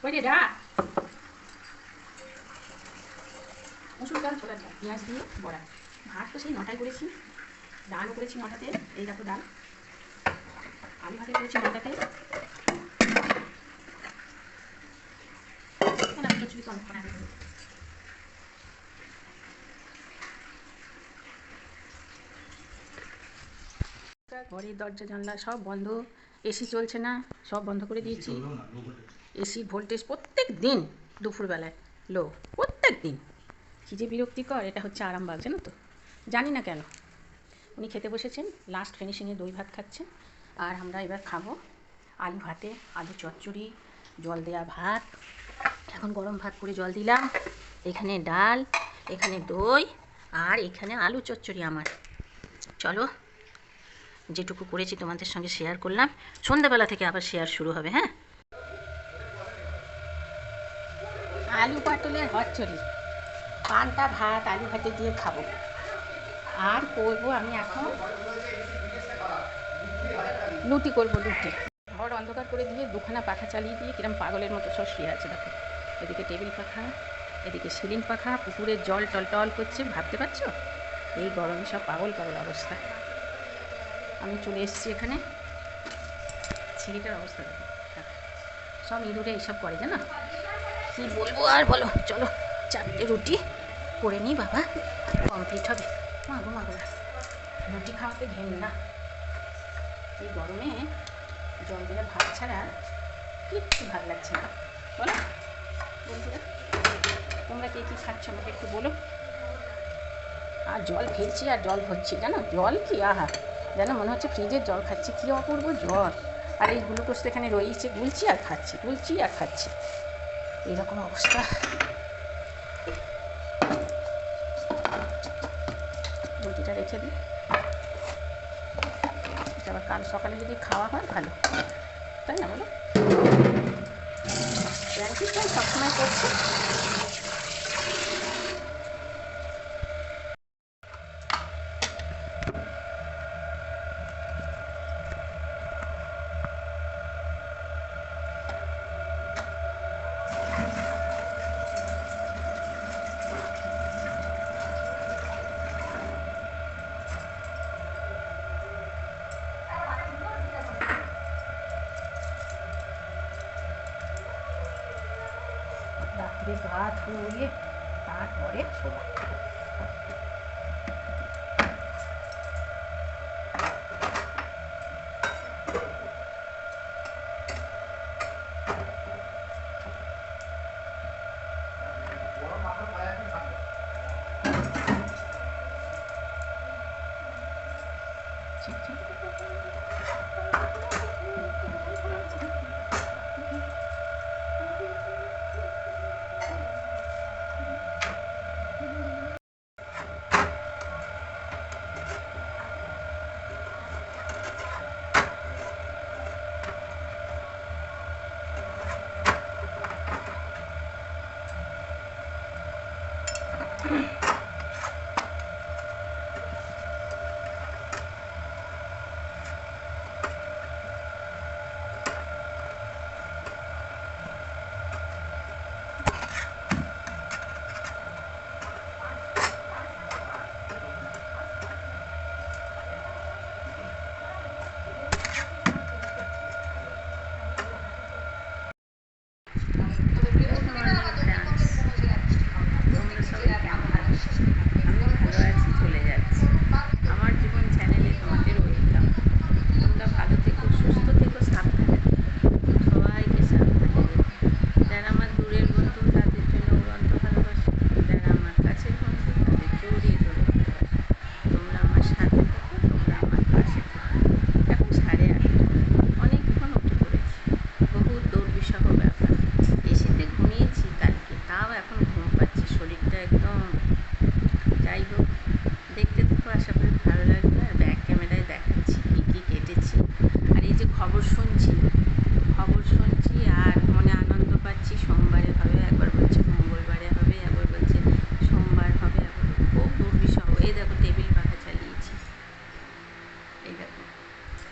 ওই রে যা মুসুর ডাল ছোলার ডাল পেঁয়াজ দিয়ে বড়া। ভাত তো সেই 9টায় করেছি, ডালও করেছি 9টাতে। এই দেখো ডাল, আলু ভাতে করেছি 9টাতে। কচুরি তো অনেকক্ষণ আগে করেছি। ঘরের দরজা জানলা সব বন্ধ, এসি চলছে না, সব বন্ধ করে দিয়েছি। এসি ভোল্টেজ প্রত্যেক দিন দুপুরবেলায় লো, প্রত্যেক দিন। কী যে বিরক্তিকর। এটা হচ্ছে আরামবাগ, জানো তো, জানি না কেন। উনি খেতে বসেছেন, লাস্ট ফিনিশিংয়ে দই ভাত খাচ্ছেন, আর আমরা এবার খাবো আলু ভাতে, আলু চচ্চড়ি, জল দেওয়া ভাত। এখন গরম ভাত করে জল দিলাম, এখানে ডাল, এখানে দই, আর এখানে আলু চচ্চড়ি আমার। চলো, যেটুকু করেছি তোমাদের সঙ্গে শেয়ার করলাম, সন্ধ্যাবেলা থেকে আবার শেয়ার শুরু হবে। হ্যাঁ, আলু পটলের চচ্চড়ি, পান্তা ভাত আলু ভাতে দিয়ে খাবো। আর করবো আমি এখন লুটি করবো, লুটি। ঘর অন্ধকার করে দিয়ে দুখানা পাখা চালিয়ে দিয়ে কিরম পাগলের মতো সব শুয়ে আছে দেখো। এদিকে টেবিল পাখা, এদিকে সিলিং পাখা, পুকুরের জল টলটল করছে, ভাবতে পারছো? এই গরমে সব পাগল পাগল অবস্থা। আমি চলে এসেছি এখানে, ছিঁড়িটার অবস্থা দেখো, সব ইঁদুরে এইসব করে, জানো। কী বলবো আর বলো। চলো 4টে রুটি করে নিই বাবা, কমপ্লিট হবে। মাগো মাগো, রুটি খাওয়াতে ঘেন না। এই গরমে জল দেওয়া ভাত ছাড়া কিচ্ছু ভালো লাগছে না, বলো বন্ধুরা। তোমরা কে কী খাচ্ছ আমাকে একটু বলো। আর জল ফেলছি আর জল ভরছি, জানো। জল কি আহা, যেন মনে হচ্ছে ফ্রিজের জল খাচ্ছি, কী অপূর্ব জল। আর এই গ্লুকোজ তো এখানে রয়েছে, গুলছি আর খাচ্ছি, গুলছি আর খাচ্ছি, এইরকম অবস্থা। রুটিটা রেখে দিই, এটা আবার কাল সকালে যদি খাওয়া হয় ভালো, তাই না বলো। প্র্যাকটিসটাই সবসময় করছি। রাত্রে গা ধুয়ে তারপরে শোয়া।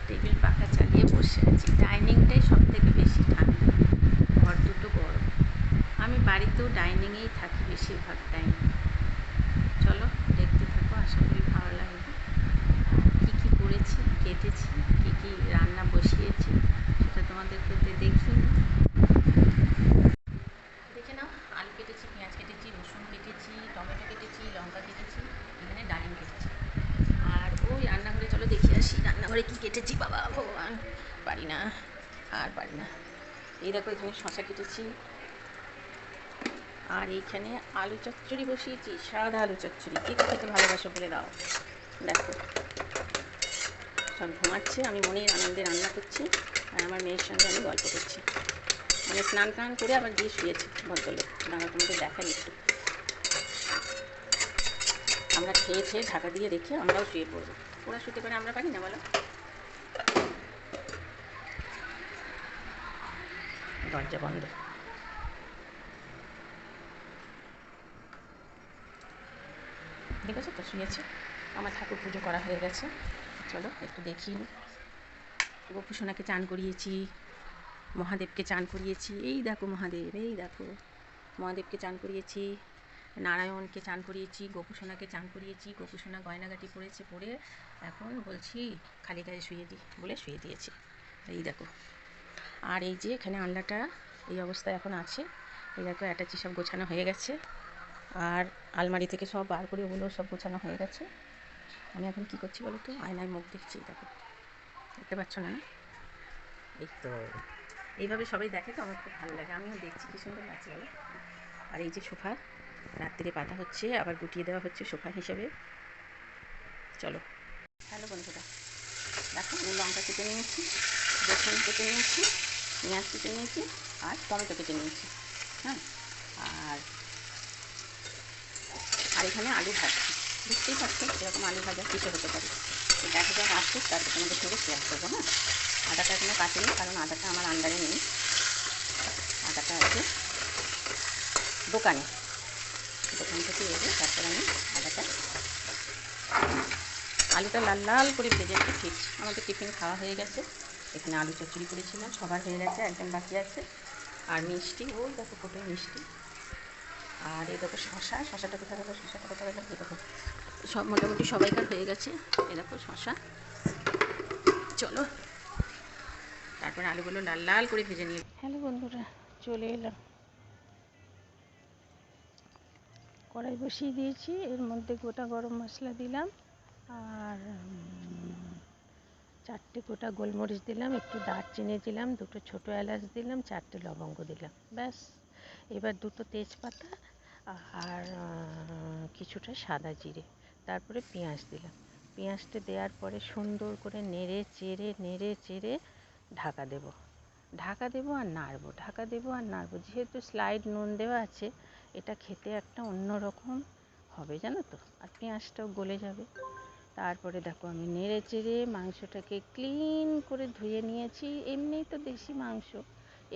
টেবিল পাখা চালিয়ে বসে আছি। ডাইনিংটাই সব থেকে বেশি ঠান্ডা, ঘর দুটো গরম। আমি বাড়িতেও ডাইনিংয়েই থাকি বেশিরভাগ টাইম। চলো দেখতে থাকো, আশা করি ভালো লাগবে। কী কী করেছি, কেটেছি, কী কী রান্না বসিয়েছি সেটা তোমাদেরকে দেখিয়ে নিই। দেখে নাও, আলু কেটেছি, পেঁয়াজ কেটেছি, রসুন কেটেছি, টমেটো কেটেছি, লঙ্কা কেটেছি, এখানে ডালিম কেটেছি। আর ওই রান্নাঘরে চলো দেখিয়ে আসি রান্নাঘরে কী কেটেছি। বাবা ভগবান, পারি না, আর পারি না। এই দেখো এখানে শশা কেটেছি, আর এইখানে আলু চচ্চড়ি বসিয়েছি, সাদা আলু চচ্চড়ি। কে খেতে ভালোবাসো বলে দাও। দেখো সব ঘুমাচ্ছে, আমি মনের আনন্দে রান্না করছি, আর আমার মেয়ের সঙ্গে আমি গল্প করছি। মানে স্নান টান করে আবার গিয়ে শুয়েছে ভদ্রলোক। দাঁড়া তোমাদের দেখাই একটু। আমরা খেয়ে খেয়ে ঢাকা দিয়ে রেখে আমরাও শুয়ে পড়বো। ওরা শুতে পারে, আমরা পারি না বলো? দরজা বন্ধ। দেখেছো তো, শুয়েছে। আমার ঠাকুর পুজো করা হয়ে গেছে। চলো একটু দেখিয়ে নিই। গোপুসোনাকে চান করিয়েছি, মহাদেবকে চান করিয়েছি। এই দেখো মহাদেব, এই দেখো মহাদেবকে চান করিয়েছি, নারায়ণকে চান করিয়েছি, গোপুসোনাকে চান করিয়েছি। গোপুসোনা গয়নাগাটি পরেছে, পরে এখন বলছি খালি গায়ে শুয়ে দিই বলে শুয়ে দিয়েছি। এই দেখো। আর এই যে এখানে আলনাটা এই অবস্থায় এখন আছে। এই দেখো অ্যাটাচি সব গোছানো হয়ে গেছে, আর আলমারি থেকে সব বার করে ওগুলো সব গোছানো হয়ে গেছে। আমি এখন কী করছি বলো তো, আয়নায় মুখ দেখছি। দেখো, দেখতে পাচ্ছ না? এই তো এইভাবে সবাই দেখে তো আমার খুব ভালো লাগে, আমিও দেখছি কী সুন্দর লাগছে বলো। আর এই যে সোফা রাত্রিরে পাতা হচ্ছে, আবার গুটিয়ে দেওয়া হচ্ছে সোফা হিসেবে। চলো। হ্যালো বন্ধুরা, দেখো আমি লঙ্কা কেটে নিয়েছি, রসুন কেটে নিয়েছি, পেঁয়াজ কেটে নিয়েছি, আর টমেটো কেটে নিয়েছি। হ্যাঁ, আর আর এখানে আলু ভাজছি। বুঝতেই পারছো এরকম আলু ভাজা কিসে হতে পারে। তো দেখা যাক আসছে, তারপর তোমাদের সঙ্গে শেয়ার করবো। হ্যাঁ, আদাটা এখনো কাটিনি, কারণ আদাটা আমার আন্ডারে নেই। আদাটা আছে দোকান থেকে এলে তারপর আমি আদাটা। আলুটা লাল লাল করে ভেজেছি। ঠিক আমাদের টিফিন খাওয়া হয়ে গেছে। এখানে আলু চচ্চড়ি করেছিলাম, সবার হয়ে গেছে, একদম বাকি আছে। আর মিষ্টি, ওই দেখো ফোটো মিষ্টি। আর এই দেখো শশাটা কোথায় গেলো, শশাটা কোথায় গেলো। এই দেখো সব মোটামুটি সবাইকার হয়ে গেছে। এই দেখো শশা। চলো তারপর আলুগুলো লাল লাল করে ভেজে নিয়ে। হ্যালো বন্ধুরা, চলে এলাম। কড়াই বসিয়ে দিয়েছি, এর মধ্যে গোটা গরম মশলা দিলাম, আর 4টে গোটা গোলমরিচ দিলাম, একটু দারচিনি দিলাম, 2টো ছোটো এলাচ দিলাম, 4টে লবঙ্গ দিলাম, ব্যাস। এবার 2টো তেজপাতা আর কিছুটা সাদা জিরে, তারপরে পেঁয়াজ দিলাম। পেঁয়াজটা দেওয়ার পরে সুন্দর করে নেড়ে চেড়ে ঢাকা দেবো আর নাড়বো। যেহেতু স্লাইড নুন দেওয়া আছে, এটা খেতে একটা অন্যরকম হবে জানো তো, আর পেঁয়াজটাও গলে যাবে। তারপরে দেখো আমি নেড়ে চেড়ে মাংসটাকে ক্লিন করে ধুয়ে নিয়েছি। এমনিই তো দেশি মাংস,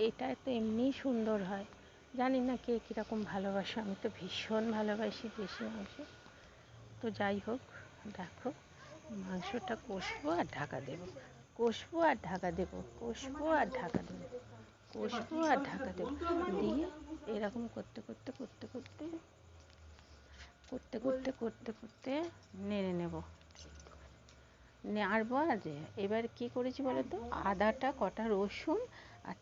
এটা তো এমনিই সুন্দর হয়। জানি না কে কীরকম ভালোবাসো, আমি তো ভীষণ ভালোবাসি দেশি মাংস। তো যাই হোক, দেখো মাংসটা কষবো আর ঢাকা দেবো, দিয়ে এরকম করতে নেড়ে নেব। নাড়বো। আর এবার কী করেছি বলো তো, আদাটা, কটা রসুন আর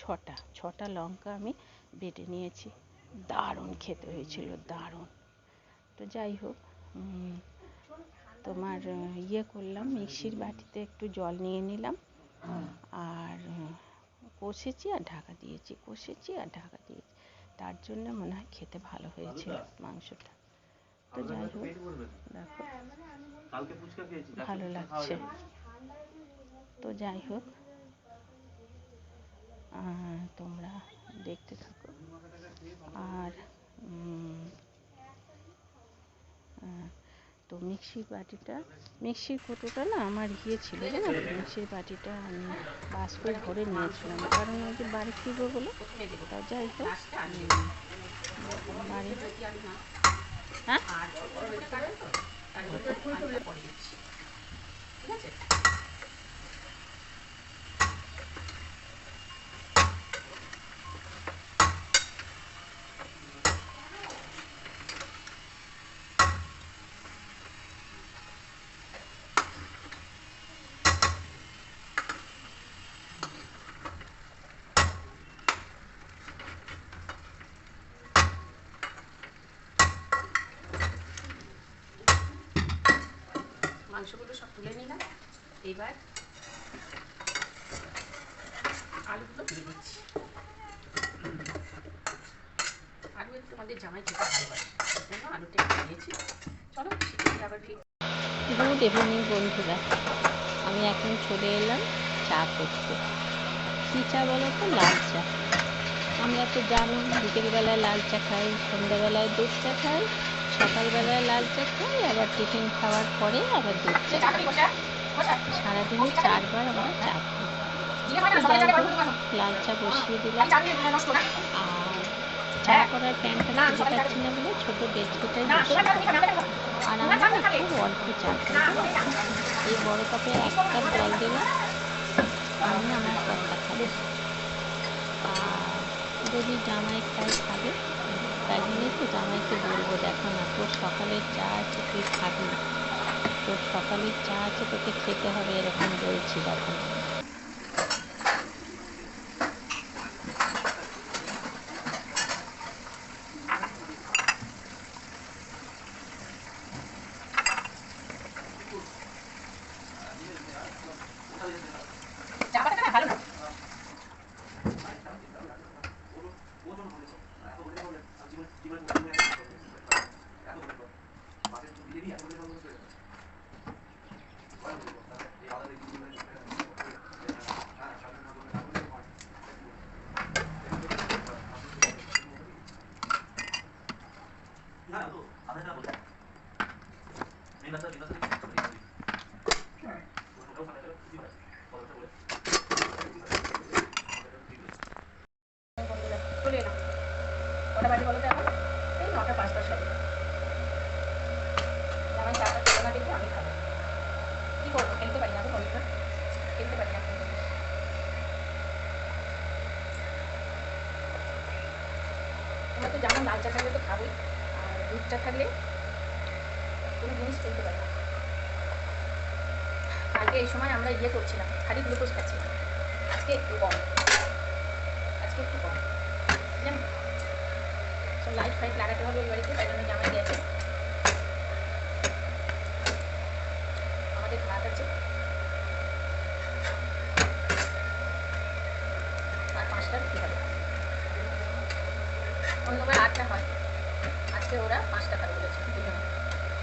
6টা লঙ্কা আমি বেটে নিয়েছি। দারুণ খেতে হয়েছিল, দারুণ। তো যাই হোক, তোমার করলাম, মিক্সির বাটিতে একটু জল নিয়ে নিলাম, আর কষেছি আর ঢাকা দিয়েছি। তার জন্য মনে হয় খেতে ভালো হয়েছিল মাংসটা। তো যাই হোক, দেখো ভালো লাগছে। তো যাই হোক, তোমরা দেখতে থাকো। আর তো মিক্সির কৌটোটা না আমার ছিল জানো তো, মিক্সির বাটিটা আমি বাস্কে ভরে নিয়েছিলাম, কারণ ওই যে বাড়ি ফিরবো বলে। তা যাই হোক, বাড়ি, হ্যাঁ ঠিক আছে। মাংসগুলো সব তুলে নিলাম। এবার আলুগুলো দিয়ে দিচ্ছি। আলু একটু আমাদের জামাই খেতে ভালোবাসে, সেই জন্য আলুটা একটু দিয়েছি। চলো সেটা আবার ফির। গুড ইভিনিং বন্ধুরা, আমি এখন চলে এলাম চা করতে। কী চা বলো তো? লাল চা। আমরা তো জানো বিকেলবেলায় লাল চা খাই, সন্ধ্যাবেলায় দুধ চা খাই, সকালবেলায় লাল চা খাই, আবার টিফিন খাওয়ার পরে আবার দুধ চা খাই। সারাদিনে 4 বার আমরা চা খাই। তো যাই হোক, লাল চা বসিয়ে দিলাম। আর চা করার প্যানটা খুঁজে পাচ্ছি না বলে ছোটো ডেচকিটাই বসিয়ে দিলাম। আর আমরা খুব অল্প চা খাই। এই বড় কাপে 1 কাপ জল দিলাম, আমি আমার কর্তা খাবে। আর যদি জামাই খাবে, তাই জন্যই তো জামাইকে বলবো, দেখো না, তোর সকালের চা আছে, তুই খাবি না, তোর সকালের চা আছে, তোকে খেতে হবে, এরকম বলছি। দেখো চলে এলাম। কটা বাজে বলো তো এখন? এই 9টা 5-10 বাজে। জামাই চাটা খেতে না দেখে আমি খাবো। কী করবো? খেলতে পারি না গো বলো তো, খেলতে পারি না। তোমরা তো জানো লাল চা থাকলে তো খাবোই, আর দুধ চা থাকলে কোনো জিনিস খেলতে পারি না। কালকে এই সময় আমরা করছিলাম, খালি গ্লুকোজ খাচ্ছিলাম। আজকে একটু কম, জানো সব লাইট ফাইট লাগাতে হবে ওই বাড়িতে, তাই জন্য জামাই গেছে। আমাদের ভাত আছে আর 5টা রুটি হবে। অন্যবার 8টা হয়, আজকে ওরা 5টা খাবে বলেছে দুজনে।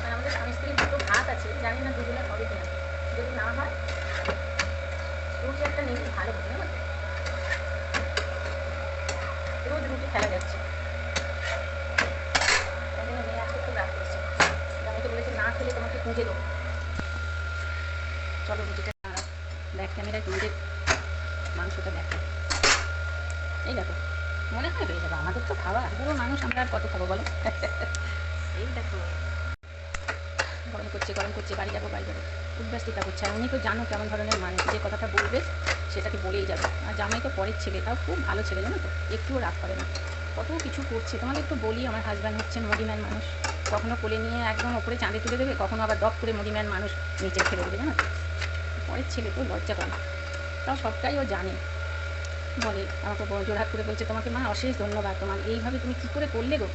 আর আমাদের স্বামী স্ত্রীর দুটো ভাত আছে, জানি না দুজনে হবে কিনা। যদি না হয় রুটি একটা নিলে ভালো হবে না, রোজ রুটি খেলা যাচ্ছে। তাই জন্য মেয়ে আজকে খুব রাগ করেছে, জামাইকে বলেছে না খেলে তোমাকে খুঁজে দেবো। চলো রুটিটা ব্যাক ক্যামেরায় তোমাদের মাংসটা দেখো। এই দেখো, মনে হয় হয়ে যাবে, আমাদের তো খাওয়া বুড়ো মানুষ, আমরা আর কত খাবো বলো। এই দেখো গরম করছে, বাড়ি যাবো খুব ব্যস্ততা করছে। আর উনি তো জানো কেমন ধরনের মানুষ, যে কথাটা বলবে সেটাকে বলেই যাবে। আর জামাই তো পরের ছেলে, তাও খুব ভালো ছেলে, জানো তো, একটুও রাগ করে না, কত কিছু করছে। তোমাদের একটু বলি, আমার হাজব্যান্ড হচ্ছেন মডিম্যান মানুষ, কখনো কোলে নিয়ে একদম ওপরে চাঁদে তুলে দেবে, কখনো আবার দপ করে মডিম্যান মানুষ নিচে ফেলে দেবে, জানো তো। পরের ছেলে তো লজ্জা পায়, তাও সবটাই ও জানে। বলে আমাকে জোরহাট করে বলছে, তোমাকে মা অশেষ ধন্যবাদ, তোমার এইভাবে তুমি কী করে করলে গো।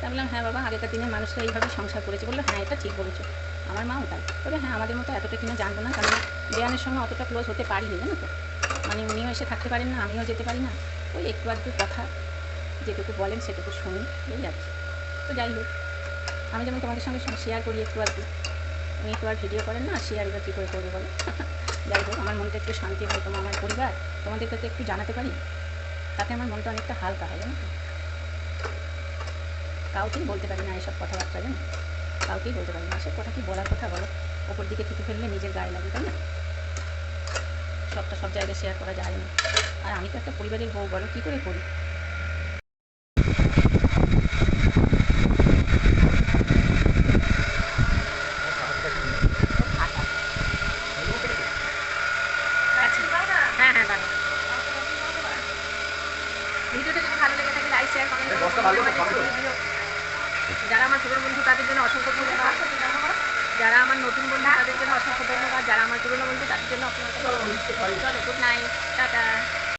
তা বললাম হ্যাঁ বাবা, আগেকার দিনের মানুষরা এইভাবেই সংসার করেছে। বললো হ্যাঁ এটা ঠিক বলেছো, আমার মাও তাই। তবে হ্যাঁ আমাদের মতো এতটা কিনা জানবো না, কারণ দেয়ানের সঙ্গে অতটা ক্লোজ হতে পারিনি, জানো তো। মানে উনিও এসে থাকতে পারেন না, আমিও যেতে পারি না, ওই একটু আধটু কথা যেটুকু বলেন সেটুকু শুনি, এই আর কি। তো যাই হোক, আমি যেমন তোমাদের সঙ্গে শেয়ার করি একটু আধটু, উনি একটু আর ভিডিও করেন না, শেয়ার এবার কী করে করবে বলো। যাই হোক, আমার মনটা একটু শান্তি হয়, তোমার আমার পরিবার তোমাদের কাছে একটু জানাতে পারি, তাতে আমার মনটা অনেকটা হালকা হয়, জানো তো। কাউকেই বলতে পারি না এসব কথাবার্তা, জানো, কাউকেই বলতে পারি না এসব কথা। কি বলার কথা বলো, ওপর দিকে থুতু ফেললে নিজের গায়ে লাগে, তাই না। সবটা সব জায়গায় শেয়ার করা যায় না। আর আমি তো একটা পরিবারের বউ, বলো কী করে করি। হ্যাঁ হ্যাঁ, ভালো। ভিডিওটা যদি ভালো লেগে থাকে লাইক শেয়ার কমেন্ট করো। যারা আমার পুরনো বন্ধু তাদের জন্য অসংখ্য ধন্যবাদ, যারা আমার নতুন বন্ধু তাদের জন্য অসংখ্য ধন্যবাদ, যারা আমার পুরনো বন্ধু তাদের জন্য অসংখ্য ধন্যবাদ। চলো গুড নাইট, টাটা।